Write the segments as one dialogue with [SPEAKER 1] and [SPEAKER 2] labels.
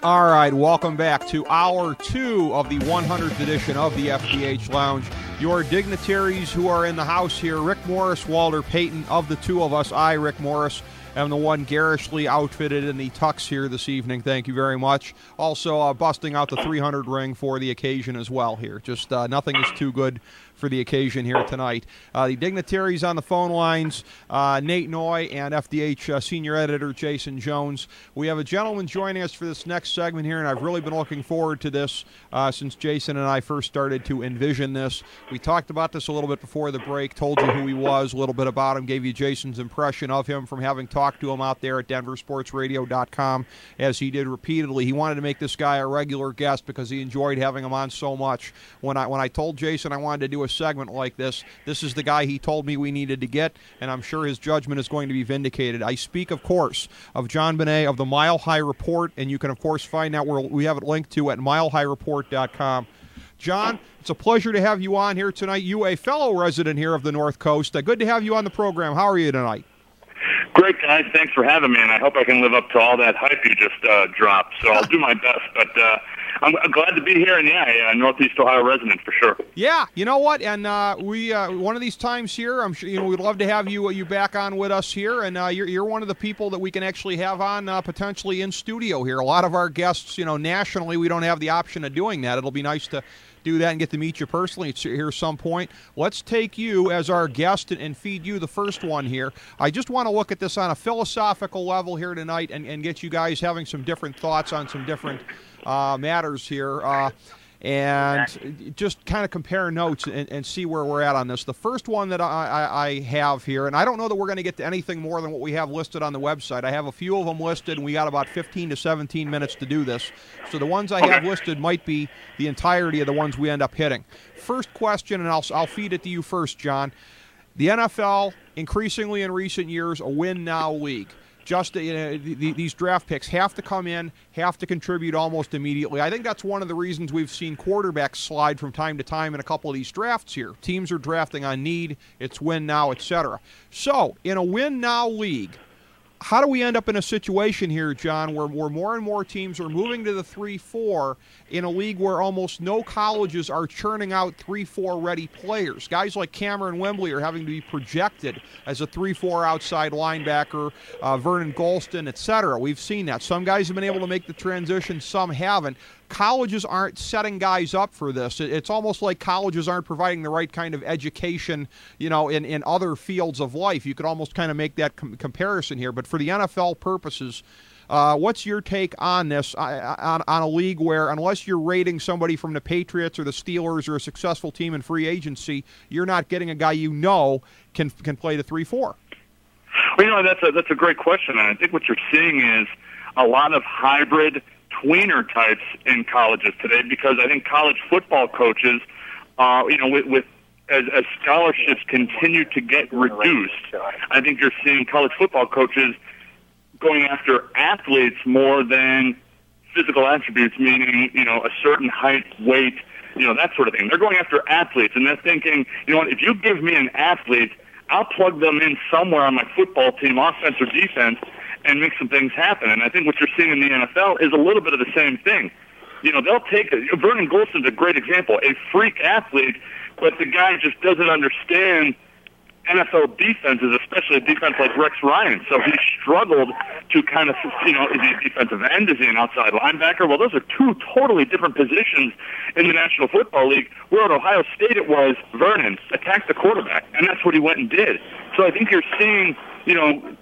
[SPEAKER 1] All right, welcome back to Hour 2 of the 100th edition of the FDH Lounge. Your dignitaries who are in the house here, Rick Morris, Walter Payton. Of the two of us, I, Rick Morris, am the one garishly outfitted in the tux here this evening. Thank you very much. Also busting out the 300 ring for the occasion as well here. Just nothing is too good for the occasion here tonight. The dignitaries on the phone lines, Nate Noy and FDH senior editor Jason Jones. We have a gentleman joining us for this next segment here, and I've really been looking forward to this since Jason and I first started to envision this. We talked about this a little bit before the break, told you who he was, a little bit about him, gave you Jason's impression of him from having talked to him out there at denversportsradio.com, as he did repeatedly. He wanted to make this guy a regular guest because he enjoyed having him on so much. When I told Jason I wanted to do a segment like this is the guy he told me we needed to get, and I'm sure his judgment is going to be vindicated. I speak, of course, of John Benet of the Mile High Report, and you can, of course, find out where we have it linked to at milehighreport.com. John, it's a pleasure to have you on here tonight. You, a fellow resident here of the North Coast. Good to have you on the program. How are you tonight?
[SPEAKER 2] Great, guys. Thanks for having me, and I hope I can live up to all that hype you just dropped. So I'll do my best, but I'm glad to be here, and yeah, Northeast Ohio resident for sure.
[SPEAKER 1] Yeah, you know what? And we one of these times here, I'm sure we'd love to have you back on with us here. And you're one of the people that we can actually have on potentially in studio here. A lot of our guests, nationally, we don't have the option of doing that. It'll be nice to do that and get to meet you personally here some point. Let's take you as our guest and feed you the first one here. I just want to look at this on a philosophical level here tonight and get you guys having some different thoughts on some different matters here, and just kind of compare notes and see where we're at on this. The first one that I have here, and I don't know that we're going to get to anything more than what we have listed on the website. I have a few of them listed, and we got about 15 to 17 minutes to do this. So the ones I have listed might be the entirety of the ones we end up hitting. First question, and I'll feed it to you first, John. The NFL, increasingly in recent years, a win-now league. Just these draft picks have to come in, have to contribute almost immediately. I think that's one of the reasons we've seen quarterbacks slide from time to time in a couple of these drafts here. Teams are drafting on need, it's win now, etc. So, in a win now league, how do we end up in a situation here, John, where more and more teams are moving to the 3-4 in a league where almost no colleges are churning out 3-4 ready players? Guys like Cameron Wembley are having to be projected as a 3-4 outside linebacker, Vernon Golston, etc. We've seen that. Some guys have been able to make the transition, some haven't. Colleges aren't setting guys up for this. It's almost like colleges aren't providing the right kind of education, in other fields of life. You could almost kind of make that comparison here. But for the NFL purposes, what's your take on this, on a league where unless you're rating somebody from the Patriots or the Steelers or a successful team in free agency, you're not getting a guy can play the 3-4?
[SPEAKER 2] Well, that's a great question, and I think what you're seeing is a lot of hybrid tweener types in colleges today, because I think college football coaches, as scholarships continue to get reduced, I think you're seeing college football coaches going after athletes more than physical attributes, meaning, a certain height, weight, that sort of thing. They're going after athletes, and they're thinking, if you give me an athlete, I'll plug them in somewhere on my football team, offense or defense, and make some things happen. And I think what you're seeing in the NFL is a little bit of the same thing. They'll take Vernon Golston's a great example, a freak athlete, but the guy just doesn't understand NFL defenses, especially a defense like Rex Ryan. So he struggled to kind of, is he a defensive end? Is he an outside linebacker? Well, those are two totally different positions in the National Football League. Where at Ohio State it was Vernon, attack the quarterback, and that's what he went and did. So I think you're seeing,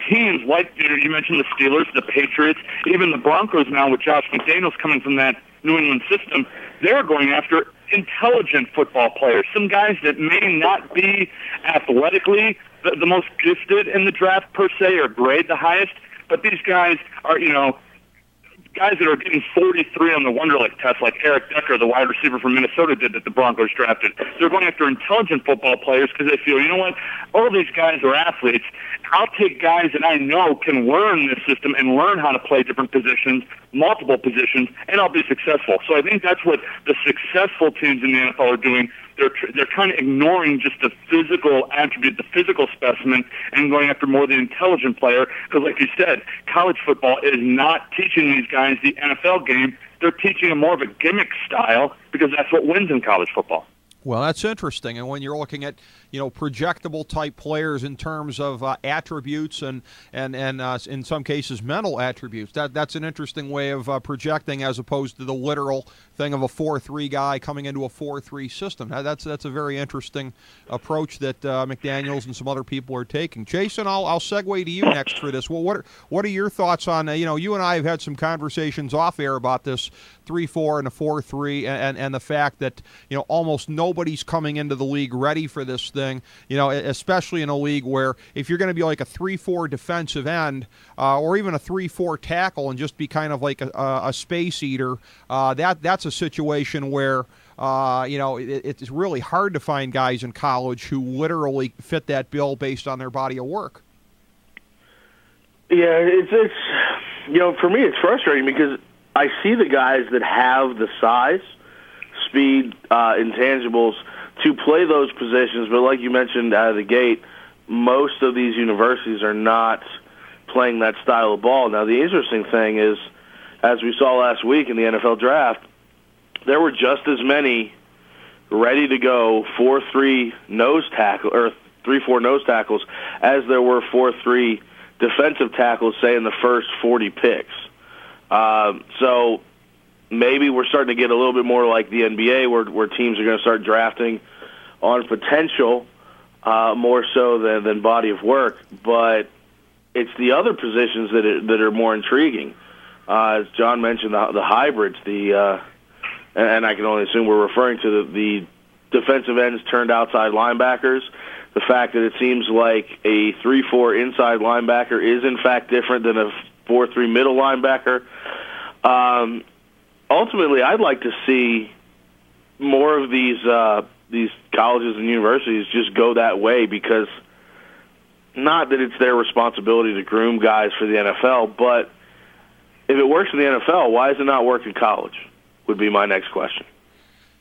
[SPEAKER 2] teams like, you mentioned the Steelers, the Patriots, even the Broncos now with Josh McDaniels coming from that New England system, they're going after intelligent football players, some guys that may not be athletically the most gifted in the draft per se or grade the highest, but these guys are, guys that are getting 43 on the Wonderlic test, like Eric Decker, the wide receiver from Minnesota, did that the Broncos drafted. They're going after intelligent football players because they feel, all these guys are athletes. I'll take guys that I know can learn this system and learn how to play different positions, multiple positions, and I'll be successful. So I think that's what the successful teams in the NFL are doing. they're kind of ignoring just the physical attribute, the physical specimen, and going after more the intelligent player. Because, like you said, college football is not teaching these guys the NFL game. They're teaching them more of a gimmick style because that's what wins in college football.
[SPEAKER 1] Well, that's interesting. And when you're looking at, projectable type players in terms of attributes and in some cases mental attributes, that's an interesting way of projecting as opposed to the literal thing of a 4-3 guy coming into a 4-3 system. That's a very interesting approach that McDaniels and some other people are taking. Jason, I'll segue to you next for this. Well, what are your thoughts on, you and I have had some conversations off air about this 3-4 and a 4-3 and the fact that, almost nobody's coming into the league ready for this thing, especially in a league where if you're going to be like a 3-4 defensive end or even a 3-4 tackle and just be kind of like a space eater, that's a situation where it's really hard to find guys in college who literally fit that bill based on their body of work.
[SPEAKER 3] Yeah, it's for me it's frustrating because I see the guys that have the size, speed, intangibles to play those positions, but like you mentioned out of the gate, most of these universities are not playing that style of ball. Now, the interesting thing is, as we saw last week in the NFL draft, there were just as many ready to go 4-3 nose tackle or 3-4 nose tackles as there were 4-3 defensive tackles, say, in the first 40 picks. So maybe we're starting to get a little bit more like the NBA where teams are going to start drafting on potential more so than body of work. But it's the other positions that are more intriguing. As John mentioned, the hybrids, and I can only assume we're referring to the defensive ends turned outside linebackers. The fact that it seems like a 3-4 inside linebacker is in fact different than a 4-3 middle linebacker. Ultimately, I'd like to see more of these colleges and universities just go that way, because not that it's their responsibility to groom guys for the NFL, but if it works in the NFL, why does it not work in college, would be my next question.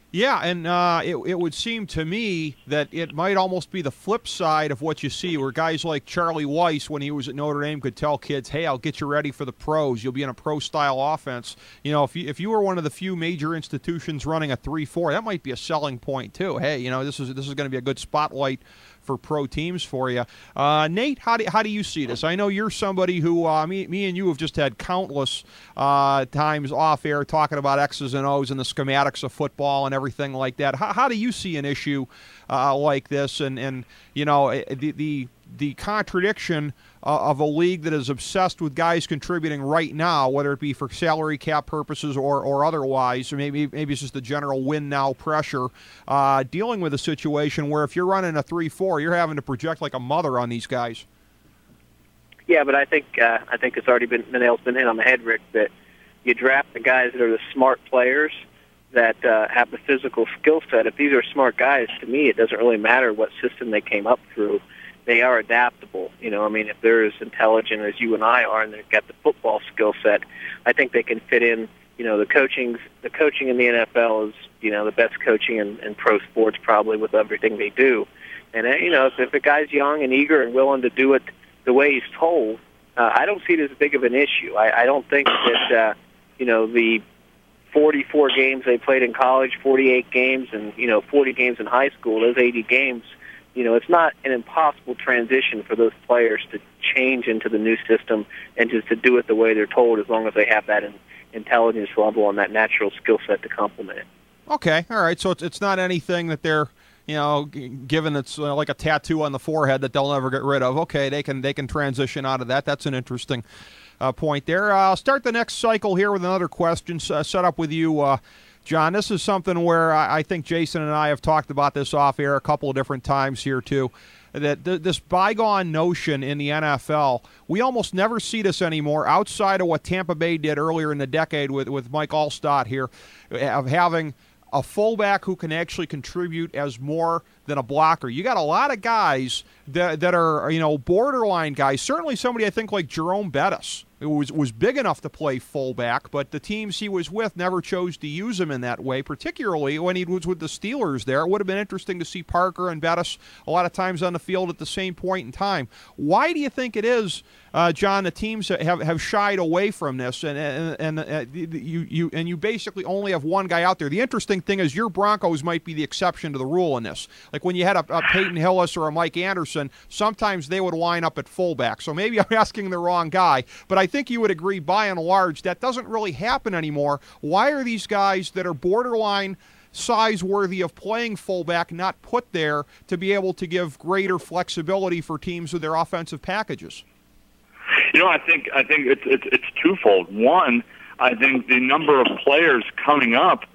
[SPEAKER 1] Yeah, and it would seem to me that it might almost be the flip side of what you see, where guys like Charlie Weiss, when he was at Notre Dame, could tell kids, hey, I'll get you ready for the pros. You'll be in a pro-style offense. If you were one of the few major institutions running a 3-4, that might be a selling point too. Hey, this is going to be a good spotlight for pro teams for you. Nate, how do you see this? I know you're somebody who, me and you have just had countless times off air talking about X's and O's and the schematics of football and everything like that. How do you see an issue like this and the contradiction of a league that is obsessed with guys contributing right now, whether it be for salary cap purposes or otherwise, or maybe it's just the general win now pressure, dealing with a situation where if you're running a 3-4, you're having to project like a mother on these guys.
[SPEAKER 4] Yeah, but I think it's already been the nail's been hit on the head, Rick, that you draft the guys that are the smart players that have the physical skill set. If these are smart guys, to me, it doesn't really matter what system they came up through. They are adaptable. If they're as intelligent as you and I are and they've got the football skill set, I think they can fit in. The coaching in the NFL is, the best coaching in pro sports probably with everything they do. And, if a guy's young and eager and willing to do it the way he's told, I don't see it as big of an issue. I don't think that, the 44 games they played in college, 48 games, and, 40 games in high school, those 80 games, it's not an impossible transition for those players to change into the new system and just to do it the way they're told, as long as they have that intelligence level and that natural skill set to complement it.
[SPEAKER 1] Okay, all right. So it's not anything that they're, given it's like a tattoo on the forehead that they'll never get rid of. Okay, they can transition out of that. That's an interesting point there. I'll start the next cycle here with another question set up with you, John. This is something where I think Jason and I have talked about this off air a couple of different times here too, that this bygone notion in the NFL, we almost never see this anymore outside of what Tampa Bay did earlier in the decade with Mike Allstott here, of having a fullback who can actually contribute as more than a blocker. You got a lot of guys that are, you know, borderline guys. Certainly somebody I think like Jerome Bettis, who was big enough to play fullback, but the teams he was with never chose to use him in that way, particularly when he was with the Steelers there. It would have been interesting to see Parker and Bettis a lot of times on the field at the same point in time. Why do you think it is, John, the teams have shied away from this, and you basically only have one guy out there? The interesting thing is your Broncos might be the exception to the rule in this. Like when you had a Peyton Hillis or a Mike Anderson, sometimes they would line up at fullback. So maybe I'm asking the wrong guy, but I think you would agree by and large that doesn't really happen anymore. Why are these guys that are borderline size worthy of playing fullback not put there to be able to give greater flexibility for teams with their offensive packages?
[SPEAKER 2] You know, I think it's twofold. One, I think the number of players coming up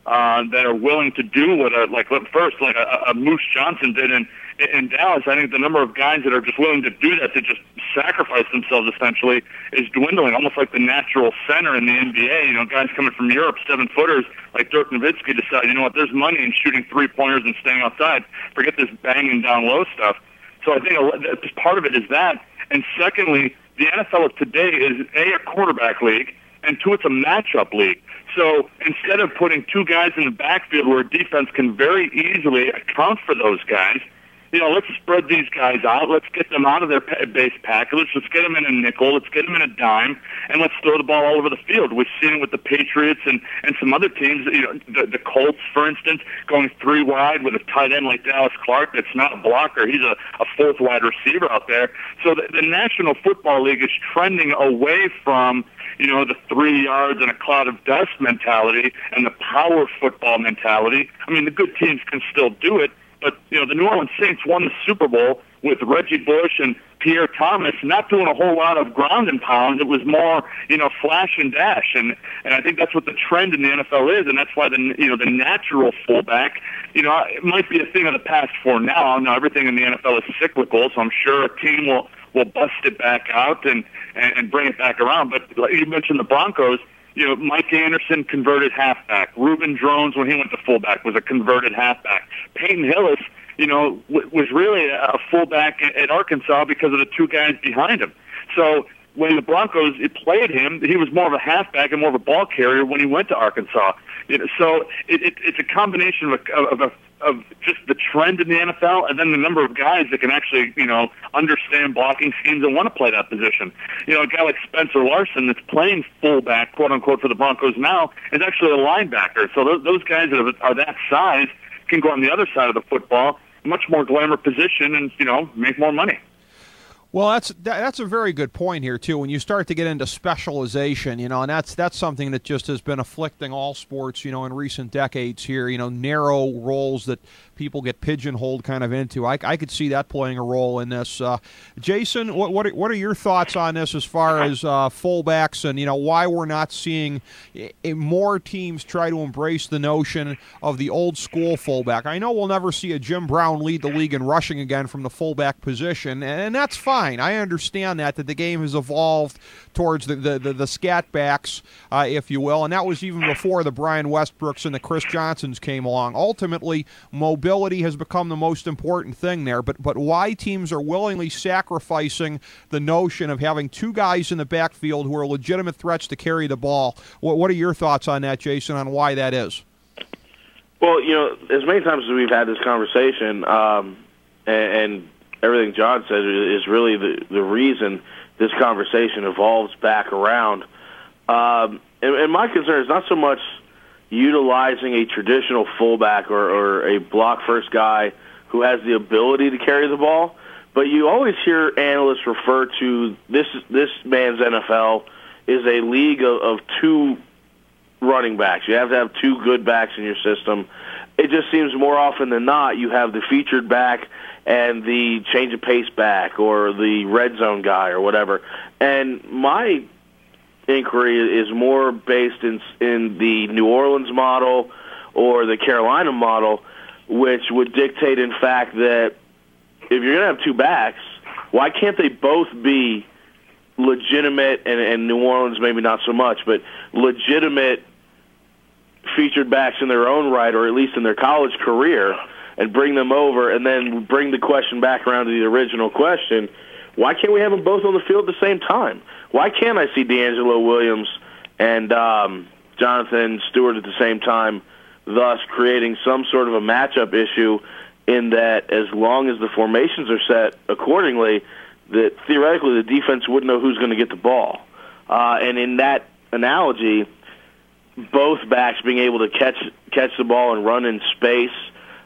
[SPEAKER 2] that are willing to do what a Moose Johnson did in Dallas. I think the number of guys that are just willing to do that, to just sacrifice themselves essentially, is dwindling, almost like the natural center in the NBA. You know, guys coming from Europe, 7-footers like Dirk Nowitzki, decide, you know what, there's money in shooting 3-pointers and staying outside. Forget this banging down low stuff. So I think part of it is that. And secondly, the NFL of today is a quarterback league, and two, it's a matchup league. So instead of putting two guys in the backfield where a defense can very easily account for those guys, you know, let's spread these guys out. Let's get them out of their base package. Let's get them in a nickel. Let's get them in a dime, and let's throw the ball all over the field. We've seen it with the Patriots and some other teams. You know, the Colts, for instance, going 3 wide with a tight end like Dallas Clark that's not a blocker. He's a 4th wide receiver out there. So the National Football League is trending away from, you know, the 3 yards and a cloud of dust mentality and the power football mentality. I mean, the good teams can still do it, but, you know, the New Orleans Saints won the Super Bowl with Reggie Bush and Pierre Thomas not doing a whole lot of ground and pound. It was more, you know, flash and dash. And I think that's what the trend in the NFL is, and that's why the natural fullback, you know, it might be a thing of the past for now. Now everything in the NFL is cyclical, so I'm sure a team will bust it back out and bring it back around. But like you mentioned the Broncos, you know, Mike Anderson, converted halfback. Reuben Drones, when he went to fullback, was a converted halfback. Peyton Hillis, you know, was really a fullback at Arkansas because of the 2 guys behind him. So when the Broncos played him, he was more of a halfback and more of a ball carrier when he went to Arkansas. You know, so it's a combination of just the trend in the NFL, and then the number of guys that can actually, you know, understand blocking schemes and want to play that position. You know, a guy like Spencer Larson that's playing fullback, quote unquote, for the Broncos now is actually a linebacker. So those guys that are that size can go on the other side of the football, much more glamour position, and, you know, make more money.
[SPEAKER 1] Well, that's a very good point here too. When you start to get into specialization, you know, and that's something that just has been afflicting all sports, you know, in recent decades here. You know, narrow roles that people get pigeonholed kind of into. I could see that playing a role in this. Jason, what are your thoughts on this as far as fullbacks, and, you know, why we're not seeing more teams try to embrace the notion of the old school fullback? I know we'll never see a Jim Brown lead the league in rushing again from the fullback position, and that's fine. I understand that the game has evolved towards the scat backs, if you will, and that was even before the Brian Westbrooks and the Chris Johnsons came along. Ultimately, mobility has become the most important thing there, but why teams are willingly sacrificing the notion of having 2 guys in the backfield who are legitimate threats to carry the ball? What are your thoughts on that, Jason, on why that is?
[SPEAKER 3] Well, you know, as many times as we've had this conversation, and everything John said is really the reason this conversation evolves back around. And my concern is not so much utilizing a traditional fullback or a block-first guy who has the ability to carry the ball, but you always hear analysts refer to this man's NFL is a league of 2 running backs. You have to have 2 good backs in your system. It just seems more often than not you have the featured back and the change of pace back or the red zone guy or whatever. And my inquiry is more based in the New Orleans model or the Carolina model, which would dictate, in fact, that if you're going to have 2 backs, why can't they both be legitimate, and New Orleans maybe not so much, but legitimate featured backs in their own right, or at least in their college career, and bring them over, and then bring the question back around to the original question. Why can't we have them both on the field at the same time? Why can't I see D'Angelo Williams and Jonathan Stewart at the same time, thus creating some sort of a matchup issue in that as long as the formations are set accordingly, that theoretically the defense wouldn't know who's going to get the ball. And in that analogy, both backs being able to catch the ball and run in space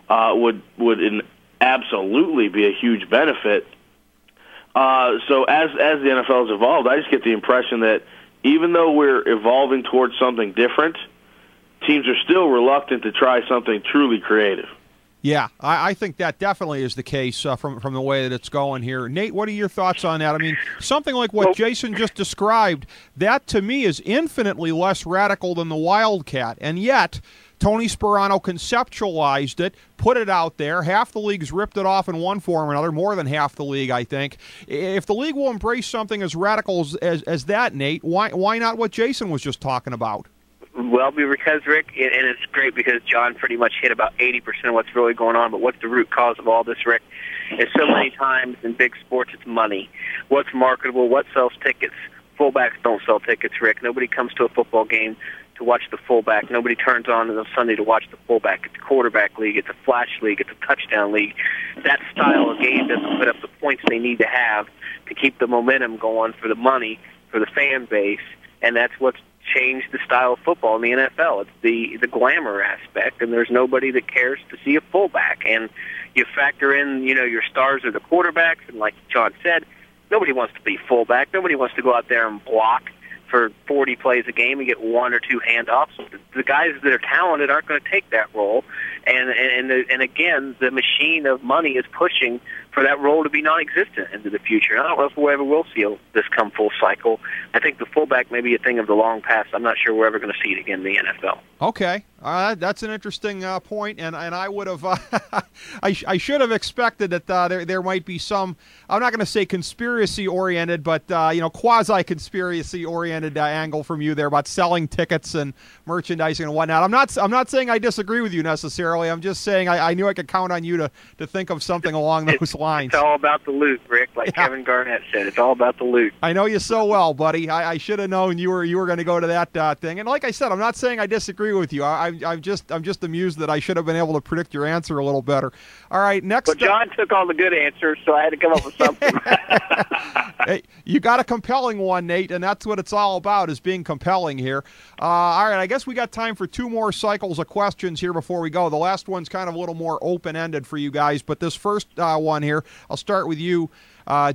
[SPEAKER 3] would absolutely be a huge benefit. So as the NFL has evolved, I just get the impression that even though we're evolving towards something different, teams are still reluctant to try something truly creative.
[SPEAKER 1] Yeah, I think that definitely is the case from the way that it's going here. Nate, what are your thoughts on that? I mean, something like what Jason just described, that to me is infinitely less radical than the Wildcat, and yet Tony Sperano conceptualized it, put it out there. Half the league's ripped it off in one form or another, more than half the league, I think. If the league will embrace something as radical as that, Nate, why not what Jason was just talking about?
[SPEAKER 4] Well, because, Rick, and it's great because John pretty much hit about 80% of what's really going on, but what's the root cause of all this, Rick? Is so many times in big sports it's money. What's marketable, what sells tickets? Fullbacks don't sell tickets, Rick. Nobody comes to a football game to watch the fullback. Nobody turns on Sunday to watch the fullback. It's a quarterback league. It's a flash league. It's a touchdown league. That style of game doesn't put up the points they need to have to keep the momentum going for the money, for the fan base, and that's what's changed the style of football in the NFL. It's the glamour aspect, and there's nobody that cares to see a fullback. And you factor in, your stars are the quarterbacks, and like John said, nobody wants to be fullback. Nobody wants to go out there and block for 40 plays a game and get one or two handoffs. The guys that are talented aren't going to take that role. And again, the machine of money is pushing for that role to be non-existent into the future. I don't know if we ever will see this come full cycle. I think the fullback may be a thing of the long past. I'm not sure we're ever going to see it again in the NFL.
[SPEAKER 1] Okay, that's an interesting point, and I would have, I should have expected that there might be some, I'm not going to say conspiracy-oriented, but quasi-conspiracy-oriented angle from you there about selling tickets and merchandising and whatnot. I'm not saying I disagree with you necessarily. I'm just saying I knew I could count on you to think of something along those lines.
[SPEAKER 4] It's all about the loot, Rick, like Kevin Garnett said. It's all about the loot.
[SPEAKER 1] I know you so well, buddy. I should have known you were going to go to that thing. And like I said, I'm not saying I disagree with you. I'm just amused that I should have been able to predict your answer a little better. All right, next.
[SPEAKER 4] But John took all the good answers, so I had to come up with something.
[SPEAKER 1] Hey, you got a compelling one, Nate, and that's what it's all about, is being compelling here. All right, I guess we got time for two more cycles of questions here before we go. The last one's kind of a little more open-ended for you guys, but this first one here, I'll start with you,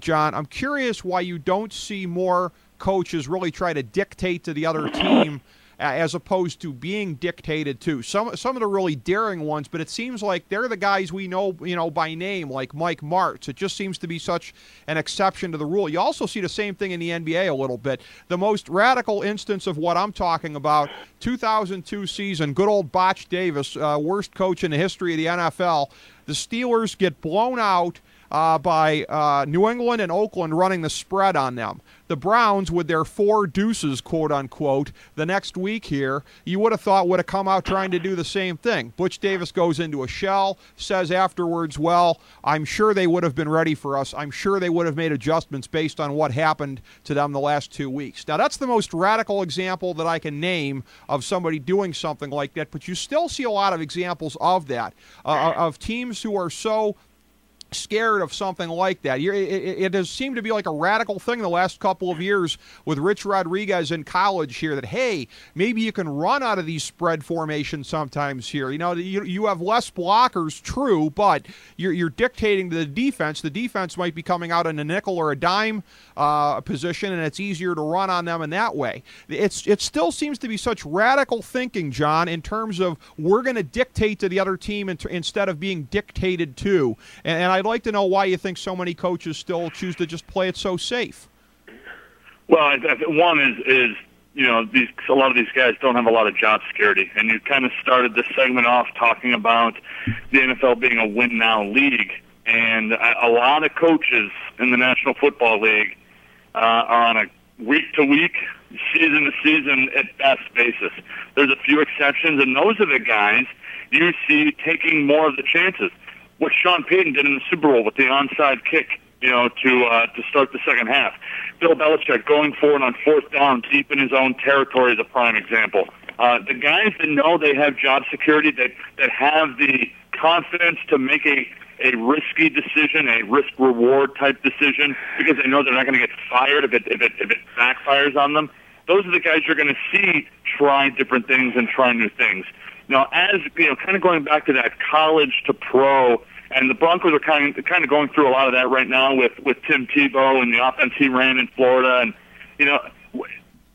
[SPEAKER 1] John. I'm curious why you don't see more coaches really try to dictate to the other team as opposed to being dictated to. Some of the really daring ones, but it seems like they're the guys we know, by name, like Mike Martz. It just seems to be such an exception to the rule. You also see the same thing in the NBA a little bit. The most radical instance of what I'm talking about, 2002 season, good old Botch Davis, worst coach in the history of the NFL. The Steelers get blown out by New England and Oakland running the spread on them. The Browns, with their 4 deuces, quote-unquote, the next week here, you would have thought would have come out trying to do the same thing. Butch Davis goes into a shell, says afterwards, well, I'm sure they would have been ready for us. I'm sure they would have made adjustments based on what happened to them the last 2 weeks. Now, that's the most radical example that I can name of somebody doing something like that, but you still see a lot of examples of that, of teams who are so scared of something like that. It has seemed to be like a radical thing the last couple of years with Rich Rodriguez in college here that, hey, maybe you can run out of these spread formations sometimes here. You have less blockers, true, but you're dictating to the defense. The defense might be coming out in a nickel or a dime position, and it's easier to run on them in that way. It still seems to be such radical thinking, John, in terms of we're going to dictate to the other team instead of being dictated to. And I'd like to know why you think so many coaches still choose to just play it so safe.
[SPEAKER 2] Well, I think one is a lot of these guys don't have a lot of job security, and you kind of started this segment off talking about the NFL being a win-now league, and a lot of coaches in the National Football League are on a week-to-week, season to season at best basis. There's a few exceptions, and those are the guys you see taking more of the chances. What Sean Payton did in the Super Bowl with the onside kick, to start the second half. Bill Belichick going forward on fourth down deep in his own territory is a prime example. The guys that know they have job security, that have the confidence to make a risky decision, a risk-reward type decision, because they know they're not going to get fired if it backfires on them, those are the guys you're going to see try different things and try new things. Now, as kind of going back to that college to pro, and the Broncos are kind of going through a lot of that right now with Tim Tebow and the offense he ran in Florida, and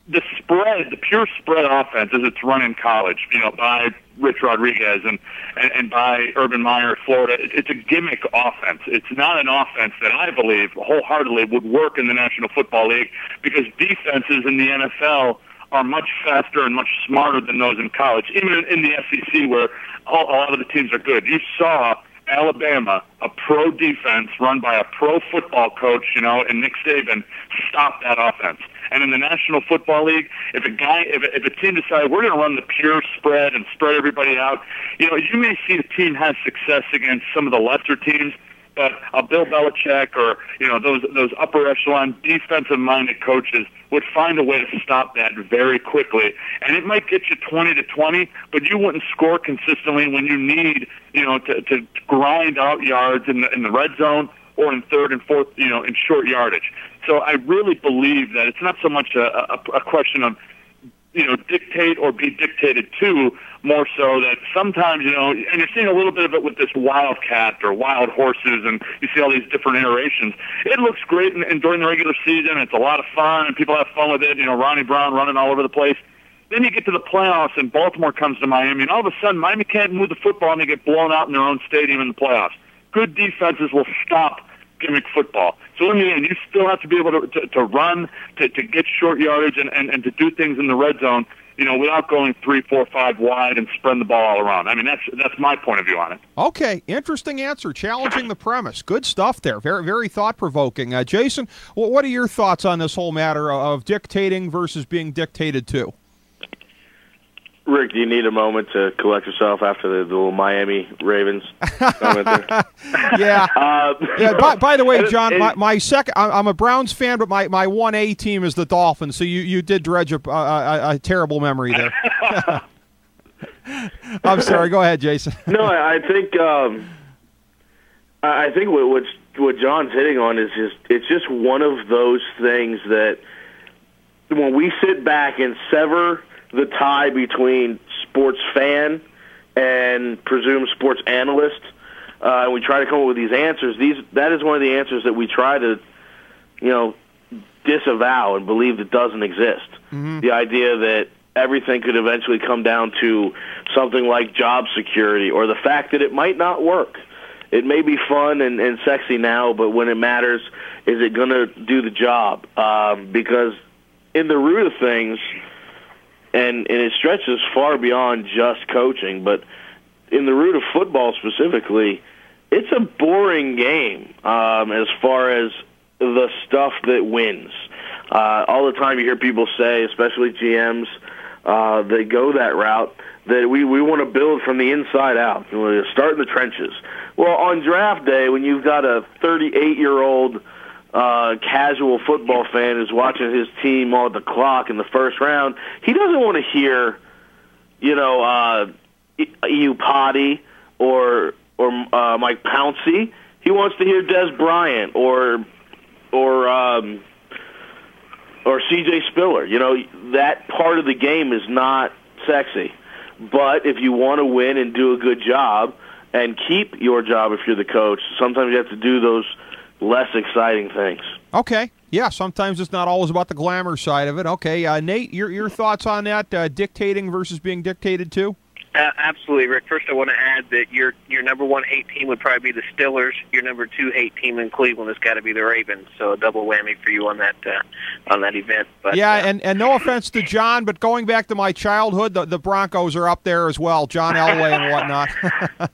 [SPEAKER 2] the pure spread offense as it's run in college, by Rich Rodriguez and by Urban Meyer at Florida, it's a gimmick offense. It's not an offense that I believe wholeheartedly would work in the National Football League, because defenses in the NFL are much faster and much smarter than those in college, even in the SEC where a lot of the teams are good. You saw Alabama, a pro defense run by a pro football coach, and Nick Saban, stop that offense. And in the National Football League, if a team decides we're going to run the pure spread and spread everybody out, you may see the team have success against some of the lesser teams, but a Bill Belichick or those upper echelon defensive-minded coaches would find a way to stop that very quickly. And it might get you 20-20, but you wouldn't score consistently when you need to grind out yards in the red zone or in third and fourth, in short yardage. So I really believe that it's not so much a question of dictate or be dictated to, more so that sometimes, and you're seeing a little bit of it with this wildcat or wild horses, and you see all these different iterations. It looks great and during the regular season. It's a lot of fun, and people have fun with it. Ronnie Brown running all over the place. Then you get to the playoffs, and Baltimore comes to Miami, and all of a sudden Miami can't move the football, and they get blown out in their own stadium in the playoffs. Good defenses will stop gimmick football. So in the end, you still have to be able to run, to get short yardage, and to do things in the red zone, without going 3, 4, 5 wide and spreading the ball all around. I mean, that's my point of view on it.
[SPEAKER 1] Okay, interesting answer, challenging the premise. Good stuff there, very, very thought-provoking. Jason, what are your thoughts on this whole matter of dictating versus being dictated to?
[SPEAKER 3] Rick, do you need a moment to collect yourself after the little Miami Ravens comment there?
[SPEAKER 1] Yeah. By the way, John, my second, I'm a Browns fan, but my 1A team is the Dolphins, so you did dredge a terrible memory there. I'm sorry. Go ahead, Jason.
[SPEAKER 3] No, I think what John's hitting on is it's just one of those things that when we sit back and sever the tie between sports fan and presumed sports analyst, and we try to come up with these answers. That is one of the answers that we try to, disavow and believe that doesn't exist. Mm-hmm. The idea that everything could eventually come down to something like job security, or the fact that it might not work. It may be fun and sexy now, but when it matters, is it going to do the job? Because in the root of things, and it stretches far beyond just coaching, but in the root of football specifically, it's a boring game as far as the stuff that wins. All the time you hear people say, especially GMs, they go that route, that we want to build from the inside out. We want to start in the trenches. Well, on draft day, when you've got a 38-year-old casual football fan who's watching his team on the clock in the first round, he doesn't want to hear, Potty or Mike Pouncey. He wants to hear Des Bryant or C.J. Spiller. That part of the game is not sexy. But if you want to win and do a good job and keep your job if you're the coach, sometimes you have to do those less exciting things.
[SPEAKER 1] Okay. Yeah, sometimes it's not always about the glamour side of it. Okay, Nate, your thoughts on that, dictating versus being dictated to?
[SPEAKER 4] Absolutely, Rick. First, I want to add that your number 1 hate team would probably be the Steelers. Your number 2 hate team in Cleveland has got to be the Ravens. So a double whammy for you on that event. But,
[SPEAKER 1] and no offense to John, but going back to my childhood, the Broncos are up there as well. John Elway and whatnot.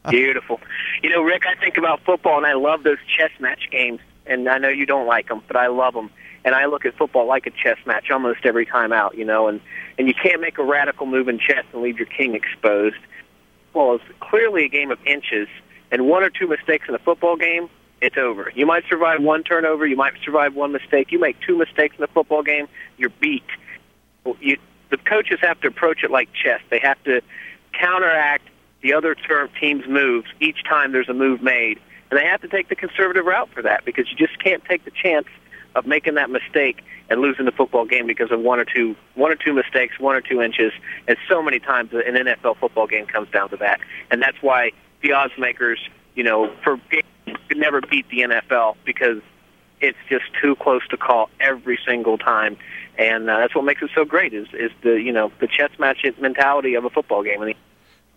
[SPEAKER 4] Beautiful. Rick, I think about football, and I love those chess match games. And I know you don't like them, but I love them. And I look at football like a chess match almost every time out, and you can't make a radical move in chess and leave your king exposed. Well, it's clearly a game of inches, and one or two mistakes in a football game, it's over. You might survive one turnover, you might survive one mistake. You make two mistakes in a football game, you're beat. The coaches have to approach it like chess. They have to counteract the other team's moves each time there's a move made. And they have to take the conservative route for that, because you just can't take the chance of making that mistake and losing the football game because of one or two mistakes, 1 or 2 inches. And so many times an NFL football game comes down to that. And that's why the odds makers, for games could never beat the NFL, because it's just too close to call every single time. And that's what makes it so great is the chess match mentality of a football game.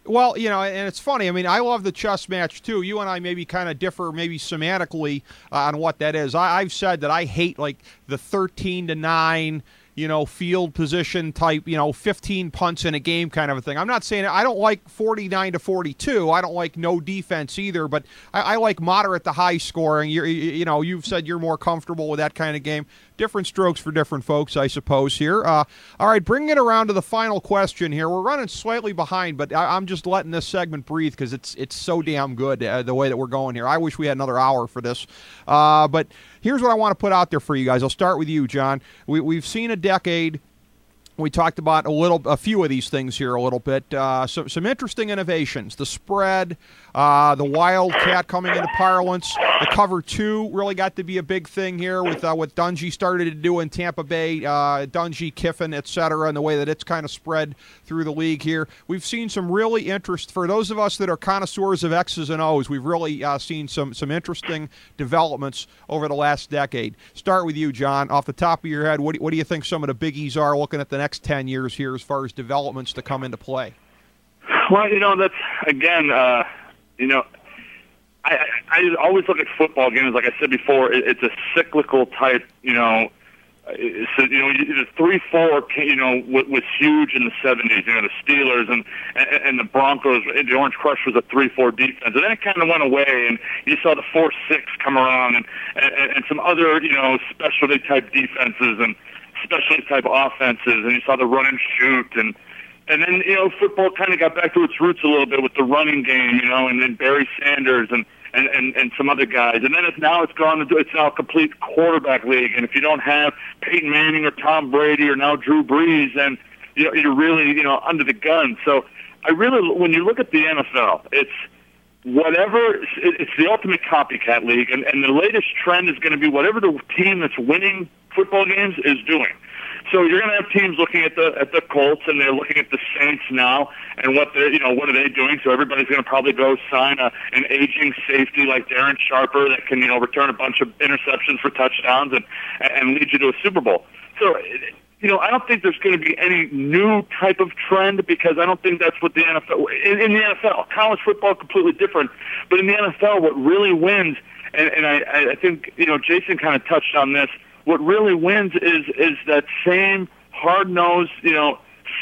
[SPEAKER 1] Well, and it's funny. I mean, I love the chess match, too. You and I maybe kind of differ maybe semantically on what that is. I've said that I hate, like, the 13-9, field position type, 15 punts in a game kind of a thing. I'm not saying I don't like 49-42. I don't like no defense either, but I like moderate to high scoring. You've said you're more comfortable with that kind of game. Different strokes for different folks, I suppose, here. All right, bringing it around to the final question here. We're running slightly behind, but I'm just letting this segment breathe because it's so damn good the way that we're going here. I wish we had another hour for this. But here's what I want to put out there for you guys. I'll start with you, John. We've seen a decade. We talked about a few of these things here a little bit. Some interesting innovations. The spread, the Wildcat coming into parlance. The cover 2 really got to be a big thing here with what Dungy started to do in Tampa Bay, Dungy, Kiffin, etc., and the way that it's kind of spread through the league here. We've seen some really interest. For those of us that are connoisseurs of X's and O's, we've really seen some interesting developments over the last decade. Start with you, John. Off the top of your head, what do you think some of the biggies are looking at the next 10 years here as far as developments to come into play?
[SPEAKER 2] Well, that's, again, I always look at football games, like I said before, it's a cyclical type, the 3-4, was huge in the 70s, the Steelers and the Broncos, the Orange Crush was a 3-4 defense, and then it kind of went away, and you saw the 4-6 come around, and some other, specialty type defenses, and specialty type offenses, and you saw the run and shoot, and then, football kind of got back to its roots a little bit with the running game, and then Barry Sanders and some other guys. And then it's now a complete quarterback league. And if you don't have Peyton Manning or Tom Brady or now Drew Brees, then you're really, under the gun. So when you look at the NFL, it's the ultimate copycat league. And the latest trend is going to be whatever the team that's winning football games is doing. So you're going to have teams looking at the Colts, and they're looking at the Saints now, and what are they doing? So everybody's going to probably go sign an aging safety like Darren Sharper that can return a bunch of interceptions for touchdowns and lead you to a Super Bowl. So I don't think there's going to be any new type of trend, because I don't think that's what the NFL in the NFL. College football completely different, but in the NFL, what really wins, and I think Jason kind of touched on this. What really wins is that same hard-nosed,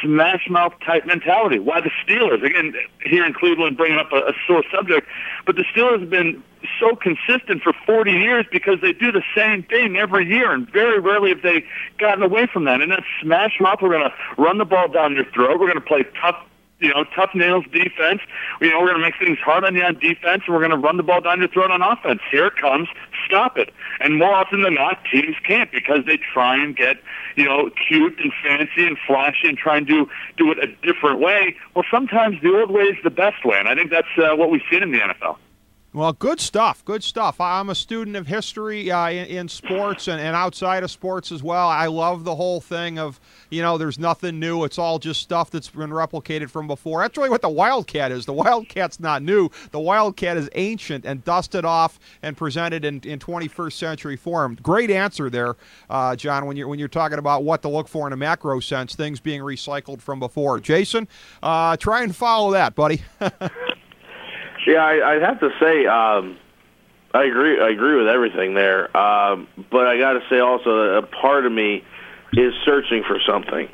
[SPEAKER 2] smash-mouth type mentality. Why the Steelers, again, here in Cleveland, bringing up a sore subject, but the Steelers have been so consistent for 40 years because they do the same thing every year, and very rarely have they gotten away from that. And that smash-mouth, we're going to run the ball down your throat. We're going to play tough nails defense. We're going to make things hard on you on defense, and we're going to run the ball down your throat on offense. Here it comes. Stop it. And more often than not, teams can't, because they try and get, cute and fancy and flashy and try and do it a different way. Well, sometimes the old way is the best way, and I think that's what we've seen in the NFL.
[SPEAKER 1] Well, good stuff, good stuff. I'm a student of history in sports and outside of sports as well. I love the whole thing of, there's nothing new. It's all just stuff that's been replicated from before. That's really what the Wildcat is. The Wildcat's not new. The Wildcat is ancient and dusted off and presented in 21st century form. Great answer there, John, when you're talking about what to look for in a macro sense, things being recycled from before. Jason, try and follow that, buddy.
[SPEAKER 3] Yeah, I'd have to say I agree with everything there. But I got to say also, a part of me is searching for something,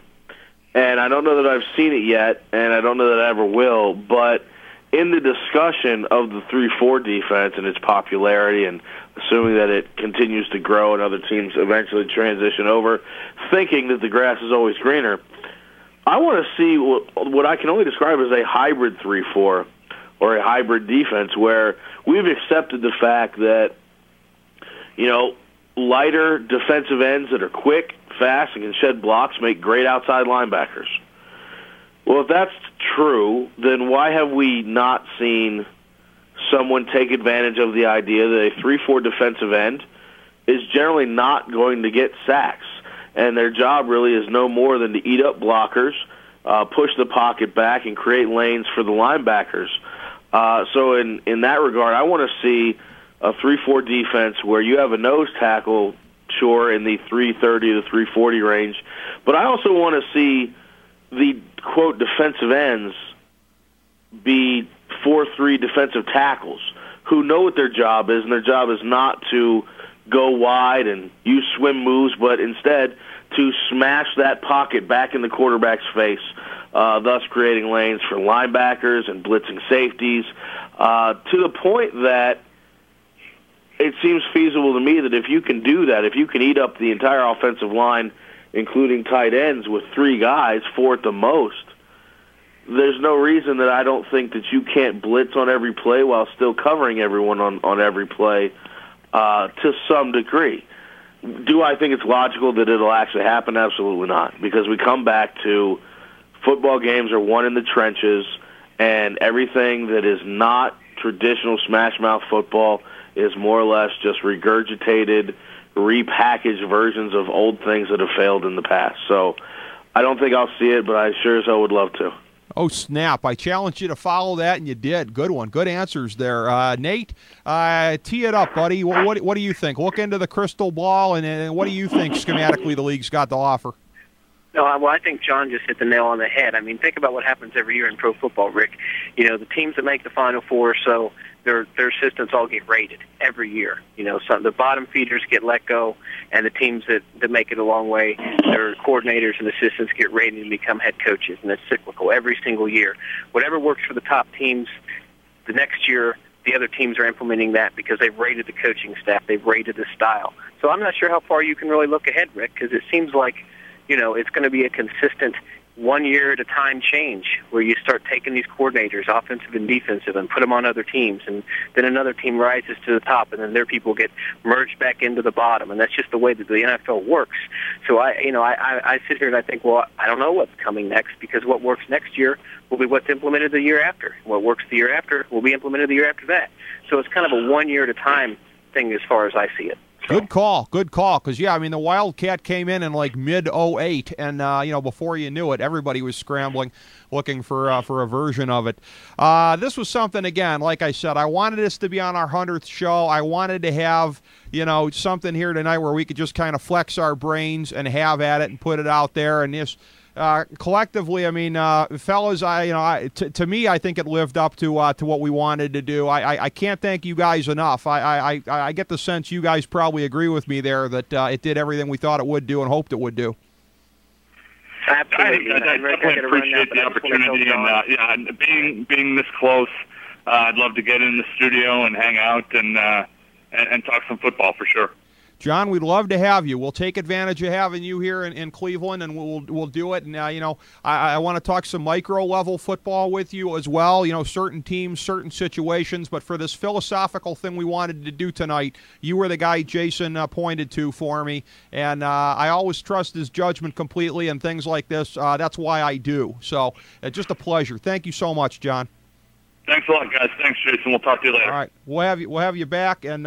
[SPEAKER 3] and I don't know that I've seen it yet, and I don't know that I ever will. But in the discussion of the 3-4 defense and its popularity, and assuming that it continues to grow and other teams eventually transition over, thinking that the grass is always greener, I want to see what I can only describe as a hybrid 3-4 or a hybrid defense, where we've accepted the fact that, lighter defensive ends that are quick, fast, and can shed blocks make great outside linebackers. Well, if that's true, then why have we not seen someone take advantage of the idea that a 3-4 defensive end is generally not going to get sacks, and their job really is no more than to eat up blockers, push the pocket back, and create lanes for the linebackers. So in that regard, I want to see a 3-4 defense where you have a nose tackle, sure, in the 330 to 340 range, but I also want to see the, quote, defensive ends be 4-3 defensive tackles who know what their job is, and their job is not to go wide and use swim moves, but instead to smash that pocket back in the quarterback's face, thus creating lanes for linebackers and blitzing safeties, to the point that it seems feasible to me that if you can do that, if you can eat up the entire offensive line, including tight ends, with 3 guys, 4 at the most, there's no reason that I don't think that you can't blitz on every play while still covering everyone on every play to some degree. Do I think it's logical that it'll actually happen? Absolutely not, because we come back to football games are won in the trenches, and everything that is not traditional smash-mouth football is more or less just regurgitated, repackaged versions of old things that have failed in the past. So I don't think I'll see it, but I sure as hell would love to.
[SPEAKER 1] Oh, snap. I challenged you to follow that, and you did. Good one. Good answers there. Nate, tee it up, buddy. What do you think? Look into the crystal ball, and what do you think schematically the league's got to offer?
[SPEAKER 4] No, well, I think John just hit the nail on the head. I mean, think about what happens every year in pro football, Rick. The teams that make the Final Four, so their assistants all get rated every year. Some the bottom feeders get let go, and the teams that make it a long way, their coordinators and assistants get rated and become head coaches, and it's cyclical every single year. Whatever works for the top teams, the next year the other teams are implementing that because they've rated the coaching staff, they've rated the style. So I'm not sure how far you can really look ahead, Rick, because it seems like it's going to be a consistent 1 year at a time change where you start taking these coordinators, offensive and defensive, and put them on other teams, and then another team rises to the top, and then their people get merged back into the bottom, and that's just the way that the NFL works. So I sit here and I think, well, I don't know what's coming next, because what works next year will be what's implemented the year after. What works the year after will be implemented the year after that. So it's kind of a 1 year at a time thing as far as I see it.
[SPEAKER 1] Good call, because, the Wildcat came in like mid-08, and, before you knew it, everybody was scrambling, looking for a version of it. This was something, again, like I said, I wanted this to be on our 100th show. I wanted to have, something here tonight where we could just kind of flex our brains and have at it and put it out there, and this... collectively, fellas, to me, I think it lived up to what we wanted to do. I can't thank you guys enough. I get the sense you guys probably agree with me there that it did everything we thought it would do and hoped it would do.
[SPEAKER 4] Absolutely.
[SPEAKER 2] I definitely appreciate the opportunity, and being this close, I'd love to get in the studio and hang out and talk some football for sure.
[SPEAKER 1] John, we'd love to have you. We'll take advantage of having you here in Cleveland, and we'll do it. And, I want to talk some micro-level football with you as well, certain teams, certain situations. But for this philosophical thing we wanted to do tonight, you were the guy Jason pointed to for me. And I always trust his judgment completely and things like this. That's why I do. So just a pleasure. Thank you so much, John.
[SPEAKER 2] Thanks a lot, guys. Thanks, Jason. We'll talk to you later.
[SPEAKER 1] All right. We'll have you back, and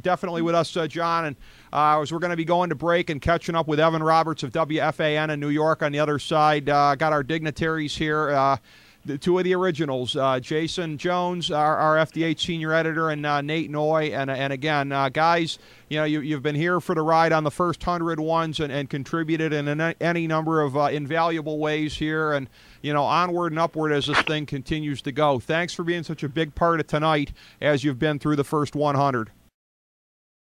[SPEAKER 1] definitely with us, John. And as we're going to be going to break and catching up with Evan Roberts of WFAN in New York on the other side. Got our dignitaries here, the two of the originals, Jason Jones, our FDH senior editor, and Nate Noy. And again, guys, you've been here for the ride on the first 100 ones and contributed in any number of invaluable ways here. And onward and upward as this thing continues to go. Thanks for being such a big part of tonight as you've been through the first 100.